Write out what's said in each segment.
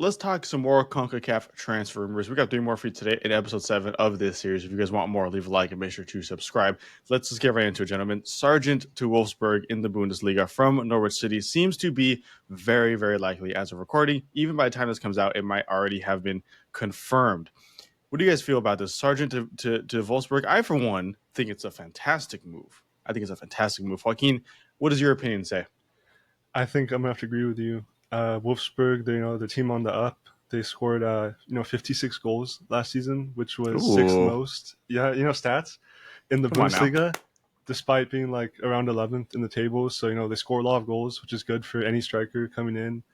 let's talk some more CONCACAF transfer rumors. We got 3 more for you today in episode 7 of this series. If you guys want more, leave a like and make sure to subscribe. Let's just get right into it, gentlemen. Sargent to Wolfsburg in the Bundesliga from Norwich City seems to be very, very likely as of recording. Even by the time this comes out, it might already have been confirmed. What do you guys feel about this? Sargent to Wolfsburg? I, for one, think it's a fantastic move. Joaquin, what does your opinion say? I think I'm gonna have to agree with you. Wolfsburg, the team on the up. They scored 56 goals last season, which was sixth Ooh. most. Yeah, stats in the Come on now. Bundesliga, despite being like around 11th in the table. So they score a lot of goals, which is good for any striker coming in.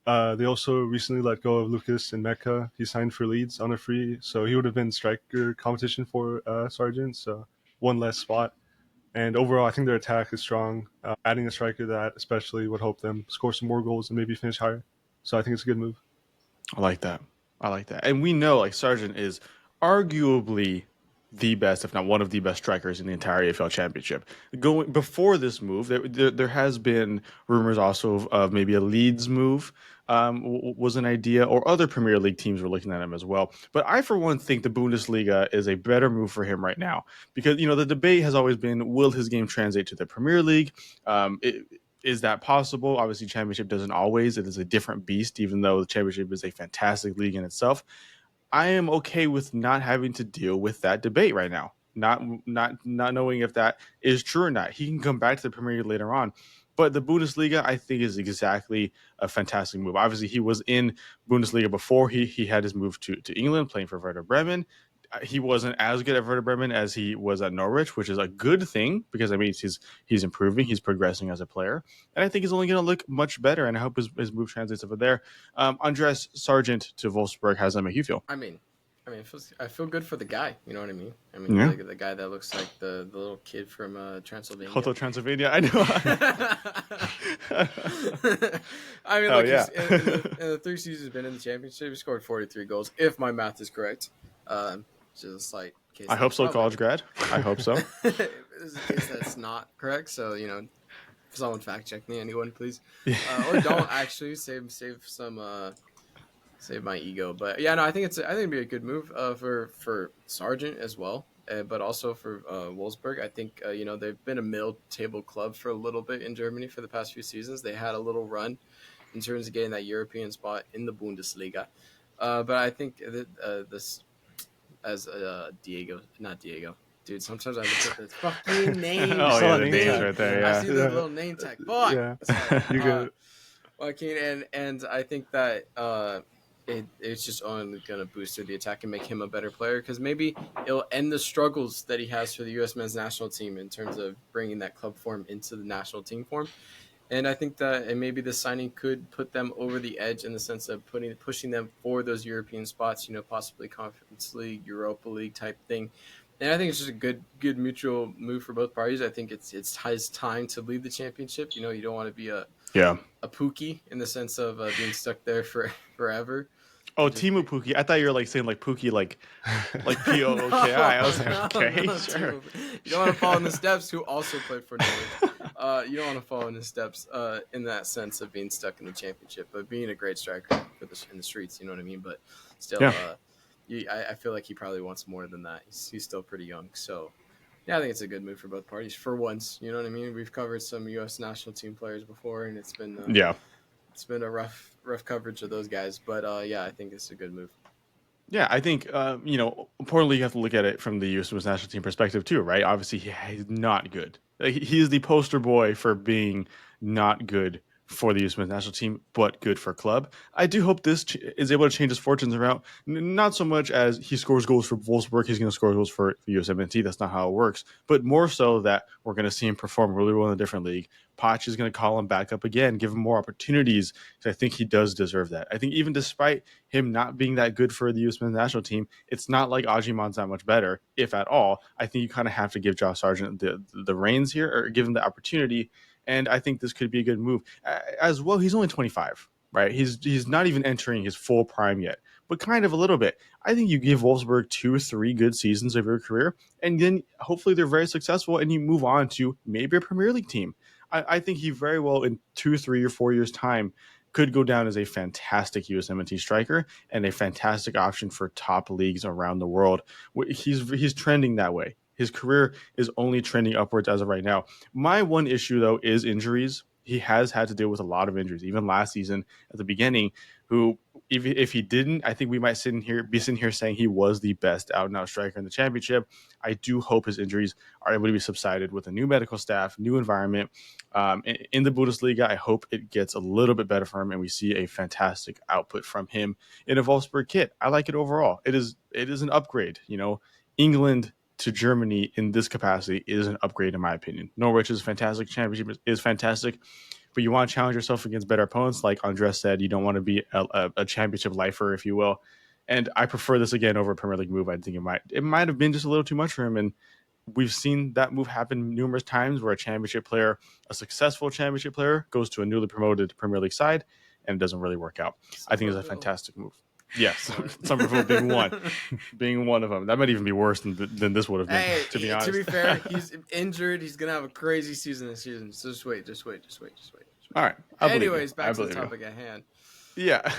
They also recently let go of Lucas and Mecca. He signed for Leeds on a free, so he would have been striker competition for Sargent. So one less spot. And overall, I think their attack is strong. Adding a striker that especially would help them score some more goals and maybe finish higher. So I think it's a good move. I like that. And we know like Sargent is arguably the best, if not one of the best strikers in the entire AFL Championship. Going before this move, there has been rumors also of maybe a Leeds move was an idea, or other Premier League teams were looking at him as well. But I, for one, think the Bundesliga is a better move for him right now because the debate has always been, will his game translate to the Premier League? Is that possible? Obviously, Championship doesn't always. It is a different beast, even though the Championship is a fantastic league in itself. I am okay with not having to deal with that debate right now. Not knowing if that is true or not. He can come back to the Premier League later on. But the Bundesliga, I think, is exactly a fantastic move. Obviously, he was in Bundesliga before he had his move to England, playing for Werder Bremen. He wasn't as good at Werder Bremen as he was at Norwich, which is a good thing because I mean he's improving, he's progressing as a player, and I think he's only going to look much better. And I hope his move translates over there. Andres, Sargent to Wolfsburg, how does that make you feel? I feel good for the guy. You know what I mean? Yeah. The guy that looks like the little kid from Transylvania. Hotel Transylvania, I know. In the 3 seasons he's been in the championship, he scored 43 goals, if my math is correct. Just like I hope so, college grad. I hope so. There's a case that's not correct, so if someone fact check me, anyone, please. Or don't actually save my ego. But yeah, no, I think it'd be a good move for Sargent as well, but also for Wolfsburg. I think they've been a mid-table club for a little bit in Germany for the past few seasons. They had a little run in terms of getting that European spot in the Bundesliga. But I think that this as not Diego. Dude, sometimes I look at the fucking names. Oh, yeah, the names right there, yeah. I see the little name tag. Fuck! Yeah. You good. Joaquin, and I think that it's just only going to boost the attack and make him a better player because maybe it'll end the struggles that he has for the U.S. men's national team in terms of bringing that club form into the national team form. And I think that maybe the signing could put them over the edge in the sense of pushing them for those European spots, possibly Conference League, Europa League type thing. And I think it's just a good mutual move for both parties. I think it's his time to lead the championship. You don't want to be a Pookie in the sense of being stuck there forever. Oh, Timu Pookie. I thought you were like saying like Pookie like P-O-O-K-I. I was like, okay, sure. You don't want to follow in the steps who also played for Norwich. You don't want to follow in his steps in that sense of being stuck in the championship, but being a great striker in the streets, you know what I mean? But still, I feel like he probably wants more than that. He's still pretty young. So, yeah, I think it's a good move for both parties for once. You know what I mean? We've covered some U.S. national team players before, and it's been it's been a rough coverage of those guys. But, I think it's a good move. Yeah, I think, importantly, you have to look at it from the U.S. national team perspective, too, right? Obviously, he's not good. He is the poster boy for being not good for the U.S. national team, but good for club. I do hope this is able to change his fortunes around. Not so much as he scores goals for Wolfsburg, he's going to score goals for the USMNT. That's not how it works. But more so that we're going to see him perform really well in a different league. Poch is going to call him back up again, give him more opportunities, because I think he does deserve that. I think even despite him not being that good for the U.S. national team, it's not like Ajiman's that much better, if at all. I think you kind of have to give Josh Sargent the reins here, or give him the opportunity. And I think this could be a good move. As well, he's only 25, right? He's not even entering his full prime yet, but kind of a little bit. I think you give Wolfsburg 2 or 3 good seasons of your career, and then hopefully they're very successful, and you move on to maybe a Premier League team. I think he very well in 2, 3, or 4 years' time could go down as a fantastic USMNT striker and a fantastic option for top leagues around the world. He's trending that way. His career is only trending upwards as of right now. My one issue, though, is injuries. He has had to deal with a lot of injuries, even last season at the beginning. Who, if he didn't, I think we might be sitting here saying he was the best out-and-out striker in the championship. I do hope his injuries are able to be subsided with a new medical staff, new environment. In the Bundesliga, I hope it gets a little bit better for him, and we see a fantastic output from him in a Wolfsburg kit. I like it overall. It is an upgrade. England to Germany in this capacity is an upgrade in my opinion. Norwich is fantastic. Championship is fantastic. But you want to challenge yourself against better opponents. Like Andres said, you don't want to be a championship lifer, if you will. And I prefer this again over a Premier League move. I think it might have been just a little too much for him. And we've seen that move happen numerous times where a successful championship player, goes to a newly promoted Premier League side and it doesn't really work out. I think it's a fantastic move. Yes, Somerville being one of them. That might even be worse than this would have been. To be honest, to be fair, he's injured. He's gonna have a crazy season this season. So just wait. All right. Anyways, back to the topic at hand. Yeah.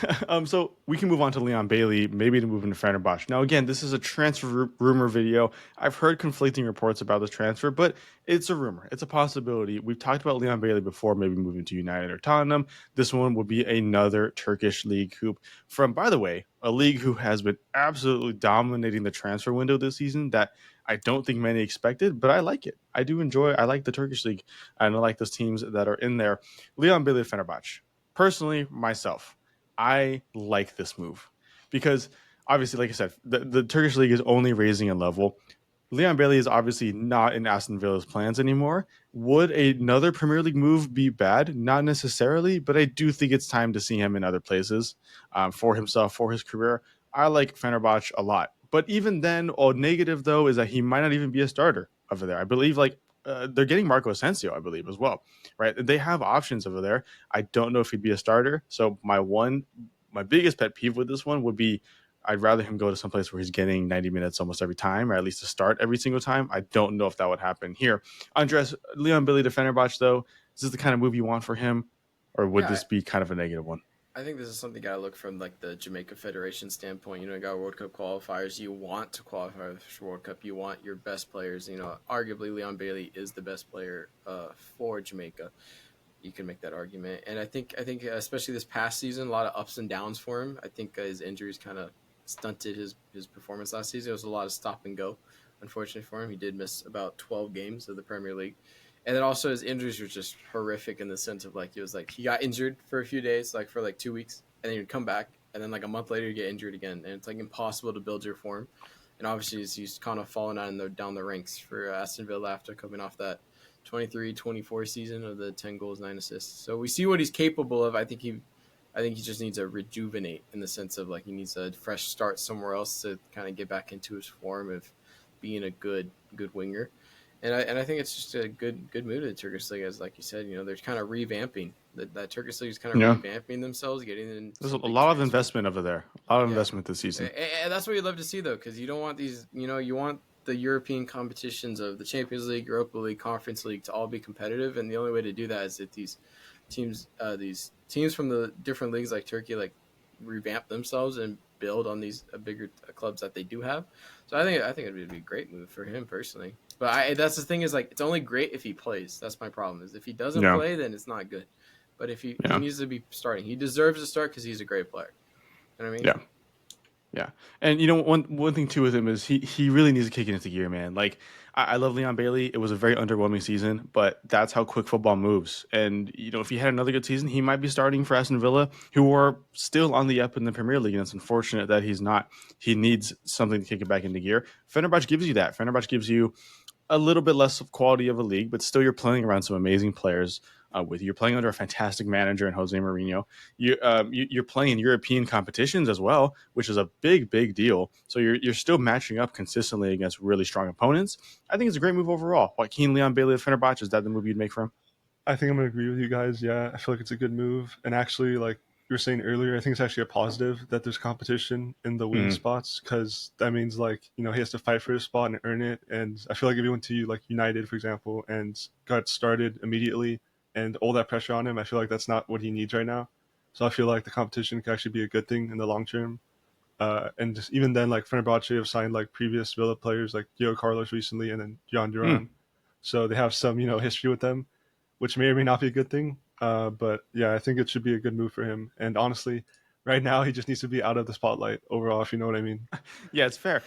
So we can move on to Leon Bailey, maybe to move into Fenerbahçe. Now, again, this is a transfer rumor video. I've heard conflicting reports about this transfer, but it's a rumor. It's a possibility. We've talked about Leon Bailey before, maybe moving to United or Tottenham. This one would be another Turkish league hoop from, by the way, a league who has been absolutely dominating the transfer window this season that I don't think many expected, but I like it. I like the Turkish league, and I like those teams that are in there. Leon Bailey, Fenerbahçe. Personally, myself, I like this move because obviously, like I said, the Turkish league is only raising a level. Leon Bailey is obviously not in Aston Villa's plans anymore. Would another Premier League move be bad? Not necessarily, but I do think it's time to see him in other places for himself, for his career. I like Fenerbahçe a lot. But even then, all negative, though, is that he might not even be a starter over there. I believe they're getting Marco Asensio, I believe, as well, right? They have options over there. I don't know if he'd be a starter. So my biggest pet peeve with this one would be I'd rather him go to some place where he's getting 90 minutes almost every time, or at least to start every single time. I don't know if that would happen here. Andres, Leon Bailey to Fenerbahçe, though, is this the kind of move you want for him, or would this be kind of a negative one? I think this is something you gotta look from like the Jamaica Federation standpoint. You got World Cup qualifiers. You want to qualify for World Cup. You want your best players. Arguably Leon Bailey is the best player for Jamaica. You can make that argument, and I think especially this past season, a lot of ups and downs for him. I think his injuries kind of stunted his performance last season. It was a lot of stop and go, unfortunately for him. He did miss about 12 games of the Premier League. And then also his injuries were just horrific in the sense of he got injured for a few days, for 2 weeks, and then he'd come back, and then a month later he'd get injured again, and it's impossible to build your form. And obviously he's kind of fallen down the ranks for Aston Villa after coming off that 23-24 season of the 10 goals, 9 assists. So we see what he's capable of. I think he just needs to rejuvenate in the sense of he needs a fresh start somewhere else to kind of get back into his form of being a good winger. And I think it's just a good move to the Turkish League, as like you said, they're kind of revamping that Turkish League is kind of revamping themselves, getting in. There's a lot of investment over there, a lot of investment this season, and that's what you love to see though, because you don't want these, you want the European competitions of the Champions League, Europa League, Conference League to all be competitive, and the only way to do that is if these teams from the different leagues like Turkey revamp themselves and build on these bigger clubs that they do have. So I think it would be a great move for him personally. But that's the thing is it's only great if he plays. That's my problem. Is if he doesn't play, then it's not good. But if he needs to be starting, he deserves to start because he's a great player. You know what I mean? Yeah. And one thing too with him is he really needs to kick it into gear, man. I love Leon Bailey. It was a very underwhelming season, but that's how quick football moves. And if he had another good season, he might be starting for Aston Villa, who are still on the up in the Premier League. And it's unfortunate that he's not. He needs something to kick it back into gear. Fenerbahçe gives you that. Fenerbahçe gives you a little bit less of quality of a league, but still you're playing around some amazing players with you. You're playing under a fantastic manager in Jose Mourinho. You're playing in European competitions as well, which is a big deal. So you're still matching up consistently against really strong opponents. I think it's a great move overall. Joaquin Leon Bailey of Fenerbahçe, is that the move you'd make for him? I think I'm going to agree with you guys. Yeah, I feel like it's a good move. And actually, you were saying earlier, I think it's actually a positive that there's competition in the wing spots, because that means he has to fight for his spot and earn it. And I feel like if he went to United, for example, and got started immediately and all that pressure on him, I feel like that's not what he needs right now. So I feel like the competition could actually be a good thing in the long term. And just even then, like Fenerbahçe have signed like previous Villa players like Gio Carlos recently, and then John Hmm. Duran. So they have some history with them, which may or may not be a good thing. But yeah, I think it should be a good move for him. And honestly, right now he just needs to be out of the spotlight overall, if you know what I mean. Yeah, it's fair.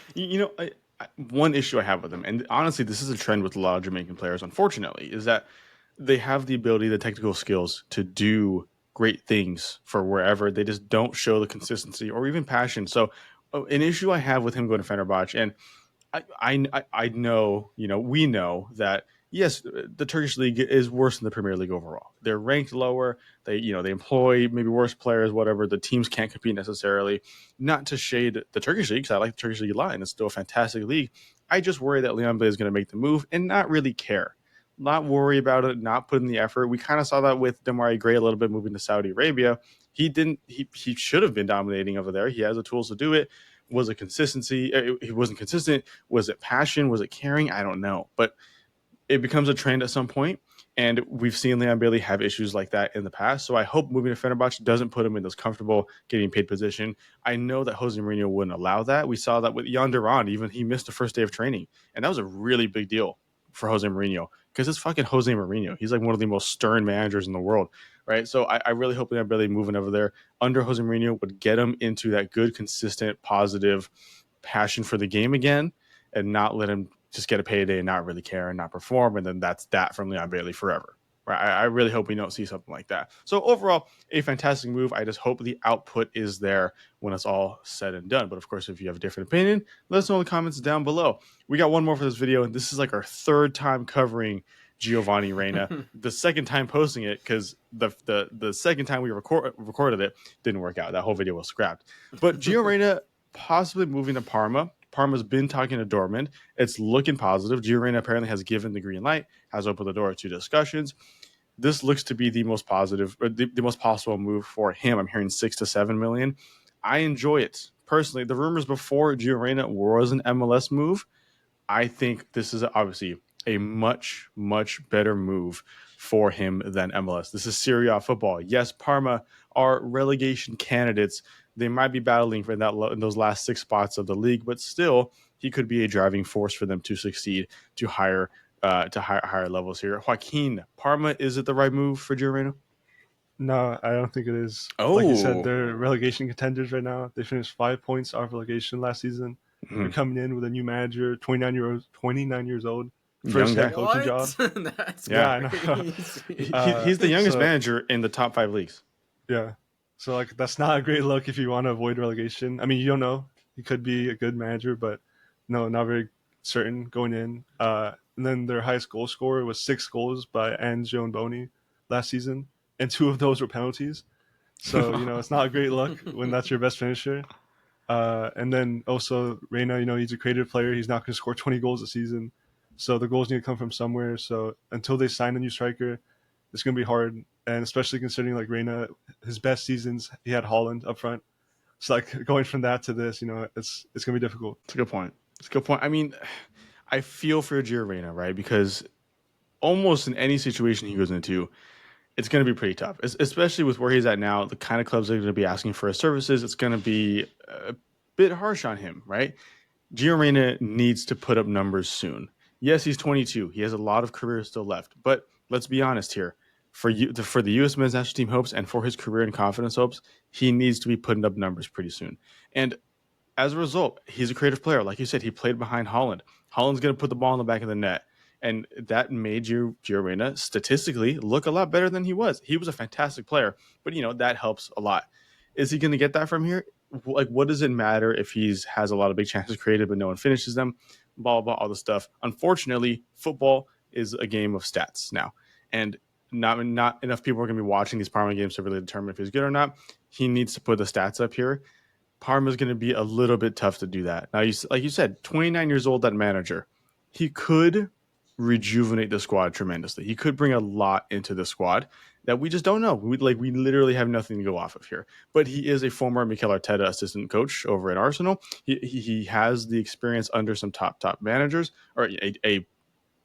One issue I have with them, and honestly, this is a trend with a lot of Jamaican players, unfortunately, is that they have the ability, the technical skills to do great things for wherever. They just don't show the consistency or even passion. So, an issue I have with him going to Fenerbahce, and I know, we know that yes, the Turkish league is worse than the Premier League overall. They're ranked lower. They employ maybe worse players, whatever. The teams can't compete necessarily. Not to shade the Turkish league, because I like the Turkish league a lot, and it's still a fantastic league. I just worry that Leon Bailey is going to make the move and not really care. Not worry about it, not put in the effort. We kind of saw that with Damari Gray a little bit moving to Saudi Arabia. He didn't. He should have been dominating over there. He has the tools to do it. Was it consistency? He wasn't consistent. Was it passion? Was it caring? I don't know. But it becomes a trend at some point, and we've seen Leon Bailey have issues like that in the past. So I hope moving to Fenerbahce doesn't put him in this comfortable getting paid position. I know that Jose Mourinho wouldn't allow that. We saw that with Jan Duran. Even he missed the first day of training, and that was a really big deal for Jose Mourinho because it's fucking Jose Mourinho. He's like one of the most stern managers in the world, right? So I really hope Leon Bailey moving over there under Jose Mourinho would get him into that good, consistent, positive passion for the game again, and not let him just get a payday and not really care and not perform, and then that's that from Leon Bailey forever. Right? I really hope we don't see something like that. So overall, a fantastic move. I just hope the output is there when it's all said and done. But of course, if you have a different opinion, let us know in the comments down below. We got one more for this video, and this is like our third time covering Giovanni Reyna. The second time posting it because the second time we recorded it didn't work out. That whole video was scrapped. But Gio Reyna possibly moving to Parma. Parma's been talking to Dortmund. It's looking positive. Gio Reyna apparently has given the green light, has opened the door to discussions. This looks to be the most positive, or the most possible move for him. I'm hearing 6 to 7 million. I enjoy it personally. The rumors before Gio Reyna was an MLS move. I think this is obviously a much, much better move for him than MLS. This is Serie A football. Yes, Parma are relegation candidates. They might be battling for in those last 6 spots of the league, but still, he could be a driving force for them to succeed to higher levels here. Joaquin, Parma, is it the right move for Gio Reyna? No, I don't think it is. Oh, Like you said, they're relegation contenders right now. They finished 5 points off relegation last season. They're coming in with a new manager, 29 years old, first young guy. head coaching job. That's Yeah, I know. crazy. He's the youngest so- manager in the top 5 leagues. Yeah. So like that's not a great look if you want to avoid relegation. I mean, you don't know. He could be a good manager, but no, not very certain going in. And then their highest goal scorer was 6 goals by Anjo and Boni last season, and 2 of those were penalties. So it's not a great look when that's your best finisher. And then also Reyna, he's a creative player. He's not going to score 20 goals a season. So the goals need to come from somewhere. So until they sign a new striker, it's going to be hard. And especially considering like Reyna, his best seasons, he had Holland up front. So like going from that to this, it's going to be difficult. It's a good point. I mean, I feel for Gio Reyna, right? Because almost in any situation he goes into, it's going to be pretty tough, especially with where he's at now. The kind of clubs that are going to be asking for his services, it's going to be a bit harsh on him, right? Gio Reyna needs to put up numbers soon. Yes, he's 22. He has a lot of career still left. But let's be honest here. For the U.S. men's national team hopes and for his career and confidence hopes, he needs to be putting up numbers pretty soon. And as a result, he's a creative player. Like you said, he played behind Holland. Holland's going to put the ball in the back of the net. And that made Gio Reyna statistically look a lot better than he was. He was a fantastic player, but that helps a lot. Is he going to get that from here? Like, what does it matter if has a lot of big chances created, but no one finishes them? Blah, blah, all this stuff. Unfortunately, football is a game of stats now. And not enough people are going to be watching these Parma games to really determine if he's good or not. He needs to put the stats up here. Parma is going to be a little bit tough to do that. Now, like you said, 29 years old, that manager. He could rejuvenate the squad tremendously. He could bring a lot into the squad that we just don't know. We literally have nothing to go off of here. But he is a former Mikel Arteta assistant coach over at Arsenal. He has the experience under some top managers, or a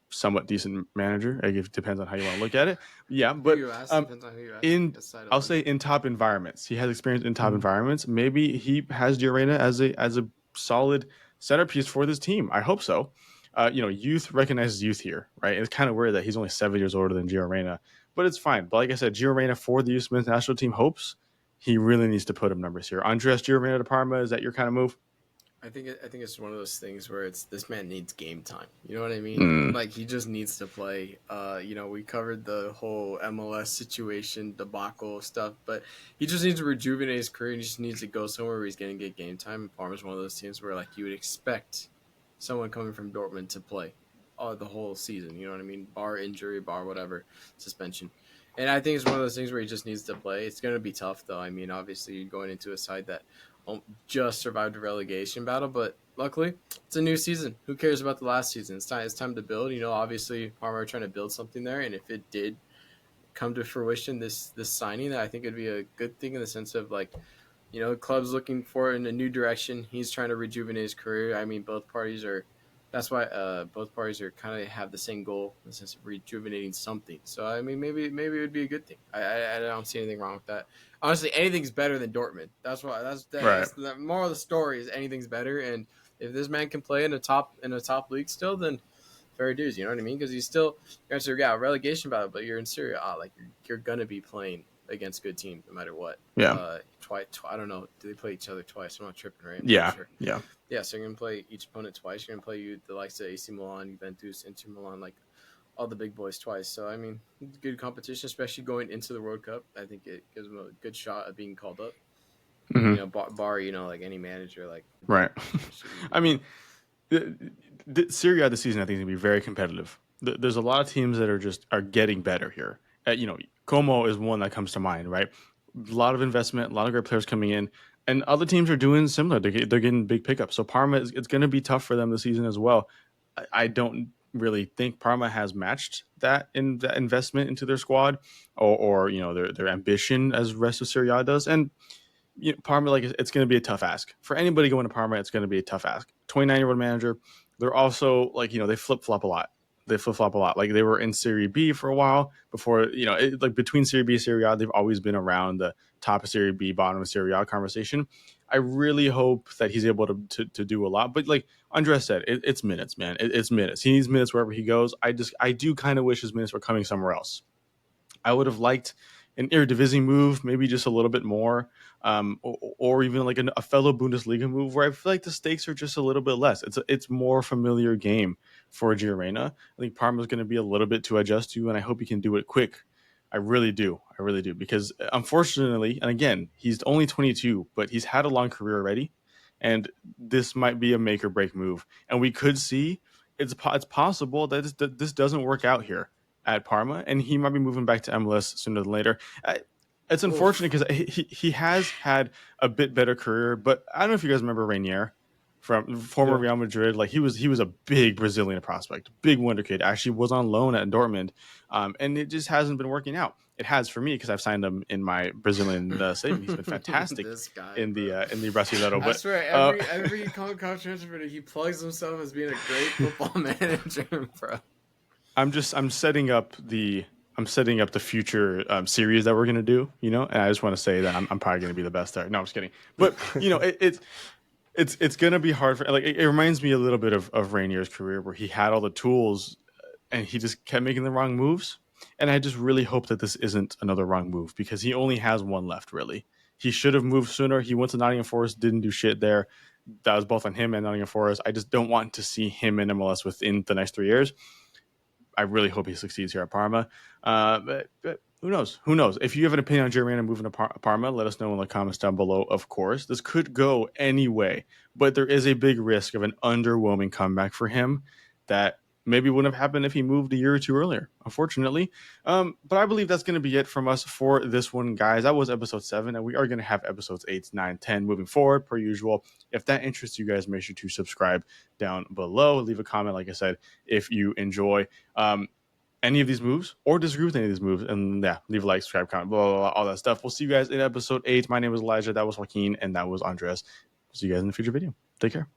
somewhat decent manager. It depends on how you want to look at it. Yeah, Who but you ask, depends on who you ask. in Yes, side I'll on. say in top environments, he has experience in top Mhm. environments. Maybe he has Gio Reyna as a solid centerpiece for this team. I hope so. Youth recognizes youth here, right? It's kind of weird that he's only 7 years older than Gio Reyna, but it's fine. But like I said, Gio Reyna for the U.S. men's national team hopes. He really needs to put up numbers here. Andres Gio Reyna to Parma, is that your kind of move? I think it's one of those things where it's this man needs game time. You know what I mean? Like he just needs to play. We covered the whole MLS situation debacle stuff, but he just needs to rejuvenate his career. He just needs to go somewhere where he's going to get game time. And Parma's one of those teams where like you would expect someone coming from Dortmund to play the whole season. You know what I mean? Bar injury, bar whatever, suspension. And I think it's one of those things where he just needs to play. It's going to be tough, though. I mean, obviously, you're going into a side that just survived a relegation battle, but luckily, it's a new season. Who cares about the last season? It's time to build. Obviously, Parma are trying to build something there, and if it did come to fruition, this signing, I think it'd be a good thing in the sense of like, club's looking for it in a new direction. He's trying to rejuvenate his career. I mean, both parties are. That's why both parties are kind of have the same goal in the sense of rejuvenating something. So I mean, maybe it would be a good thing. I don't see anything wrong with that. Honestly, anything's better than Dortmund. That's the moral of the story is anything's better. And if this man can play in a top league still, then fair dues. You know what I mean? Because you're relegation battle, but you're in Serie A. Like you're gonna be playing against good teams no matter what. Yeah. Twice. I don't know. Do they play each other twice? I'm not tripping, right? Yeah. Sure. Yeah. Yeah, so you're going to play each opponent twice. You're going to play the likes of AC Milan, Juventus, Inter Milan, like all the big boys twice. So, I mean, good competition, especially going into the World Cup. I think it gives them a good shot at being called up. Mm-hmm. Bar, like any manager. Like Right. I mean, the Serie A this season, I think, is going to be very competitive. There's a lot of teams that are getting better here. Como is one that comes to mind, right? A lot of investment, a lot of great players coming in. And other teams are doing similar. They're getting big pickups. So Parma, it's going to be tough for them this season as well. I don't really think Parma has matched that investment into their squad or their ambition as the rest of Serie A does. And Parma, like it's going to be a tough ask for anybody going to Parma. It's going to be a tough ask. 29-year-old manager. They're also they flip flop a lot. Like they were in Serie B for a while before, between Serie B and Serie A, they've always been around the top of Serie B, bottom of Serie A conversation. I really hope that he's able to do a lot. But like Andres said, it's minutes, man. It's minutes. He needs minutes wherever he goes. I do kind of wish his minutes were coming somewhere else. I would have liked an Eredivisie move, maybe just a little bit more, or even like a fellow Bundesliga move where I feel like the stakes are just a little bit less. It's more familiar game for Gio Reyna. I think Parma's going to be a little bit to adjust to, and I hope he can do it quick. I really do, because unfortunately, and again, he's only 22, but he's had a long career already, and this might be a make or break move. And we could see it's possible that this doesn't work out here at Parma, and he might be moving back to MLS sooner than later. It's unfortunate because he has had a bit better career, but I don't know if you guys remember Rainier from former Real Madrid. Like he was a big Brazilian prospect, big wonder kid. Actually was on loan at Dortmund, and it just hasn't been working out. It has for me because I've signed him in my Brazilian saving. He's been fantastic in the Brasileiro. I swear, every CONCACAF transfer he plugs himself as being a great football manager, bro. I'm setting up the future series that we're gonna do, and I just want to say that I'm probably gonna be the best there. No, I'm just kidding. But it's gonna be hard for it reminds me a little bit of Rainier's career where he had all the tools and he just kept making the wrong moves. And I just really hope that this isn't another wrong move because he only has one left. Really, he should have moved sooner. He went to Nottingham Forest, didn't do shit there. That was both on him and Nottingham Forest. I just don't want to see him in MLS within the next 3 years. I really hope he succeeds here at Parma. But who knows? Who knows? If you have an opinion on Gio Reyna moving to Parma, let us know in the comments down below, of course. This could go any way, but there is a big risk of an underwhelming comeback for him that maybe wouldn't have happened if he moved a year or two earlier, unfortunately. But I believe that's going to be it from us for this one, guys. That was episode 7, and we are going to have episodes 8, 9, 10 moving forward, per usual. If that interests you guys, make sure to subscribe down below. Leave a comment, like I said, if you enjoy any of these moves or disagree with any of these moves. And yeah, leave a like, subscribe, comment, blah, blah, blah, all that stuff. We'll see you guys in episode 8. My name is Elijah. That was Joaquin, and that was Andres. See you guys in the future video. Take care.